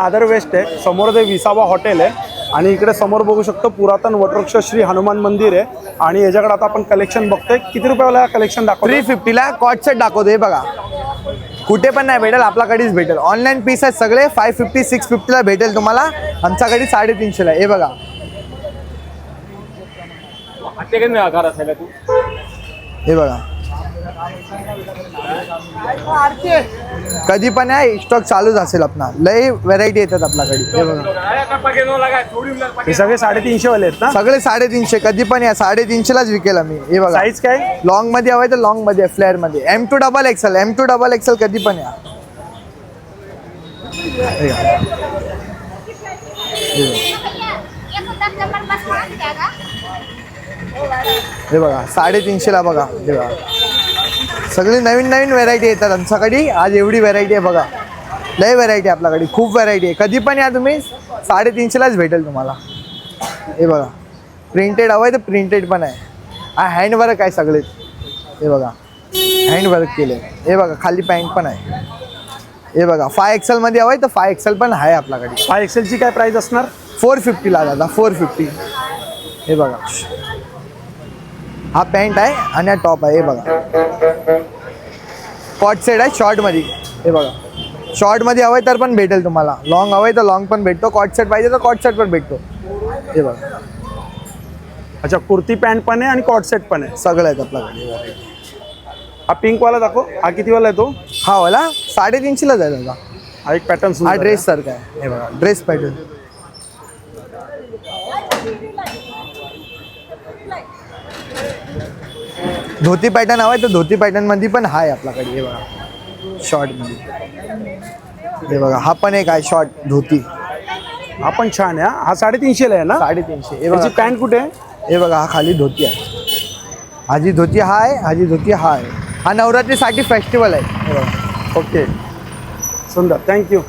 Dadar waste आहे, समोर ते विसावा हॉटेल आहे आणि इकडे समोर बघू शकतो पुरातन वटवृक्ष श्री हनुमान मंदिर आहे आणि याच्याकडे आता आपण कलेक्शन बघतोय. किती रुपयाला कलेक्शन दाखवतो? 350 ला कॉट सेट दाखवतो. हे बघा कुठे पण नाही भेटेल, आपल्याकडेच भेटेल. ऑनलाईन पीस आहेत सगळे 550 650 ला भेटेल तुम्हाला. आमच्याकडे 350 ला. हे बघा हे बघा कधी पण आहे, स्टॉक चालूच असेल आपला. लय व्हरायटी येतात आपल्याकडे. हे बघा हे सगळे 350 वाले आहेत ना? सगळे 350. कधी पण या 350 लाच विकेल आम्ही. हे बघा साईज काय? लॉंग मध्ये हवंय तर लॉंग मध्ये, फ्लेअर मध्ये. M2XL कधी पण या. हे बघा 350 ला बघा. हे बघा सगळी नवीन नवीन व्हरायटी येतात आमच्याकडे. आज एवढी व्हरायटी आहे बघा. लय व्हरायटी आहे आपल्याकडे, खूप व्हरायटी आहे. कधी पण या तुम्ही 350 लाच भेटेल तुम्हाला. हे बघा प्रिंटेड हवंय तर प्रिंटेड पण आहे. हा हँडवर्क आहे सगळे. हे बघा हँडवर्क केले. हे बघा खाली पॅन्ट पण आहे. हे बघा 5XL मध्ये हवंय तर 5XL पण आहे आपल्याकडे. 5XL ची काय प्राइस असणार? 450 ला दादा, 450. हे बघा हा पॅन्ट आहे आणि हा टॉप आहे. हे बघा कॉट सेट आहे शॉर्ट मध्ये. हे बघा शॉर्ट मध्ये हवंय तर पण भेटेल तुम्हाला. लॉंग हवंय तर लॉंग पण भेटतो. कॉट सेट पाहिजे तर कॉट सेट पण भेटतो. हे बघा अच्छा, कुर्ती पॅन्ट पण आहे आणि कॉट सेट पण आहे. सगळं आहेत आपल्याकडे. हा पिंक वाला दाखव. हा किती वाला आहे तो? हा वाला 350 ला जाईल दादा. हा एक पॅटर्न. हा ड्रेस सारखा आहे. हे बघा ड्रेस पॅटर्न. धोती पॅटर्न हवाय तर धोती पॅटर्न मध्ये पण आहे आपल्याकडे. हे बघा शॉर्ट मध्ये. हे बघा हा पण एक आहे शॉर्ट धोती. हा पण छान आहे. हा 350 ला आहे ना? 350. हे बघा पॅन्ट कुठे आहे? हे बघा हा खाली धोती आहे. हाजी धोती हा आहे, हाजी धोती हा आहे. हा नवरात्रीसाठी फेस्टिवल आहे. हे बघा. ओके सुंदर, थँक्यू.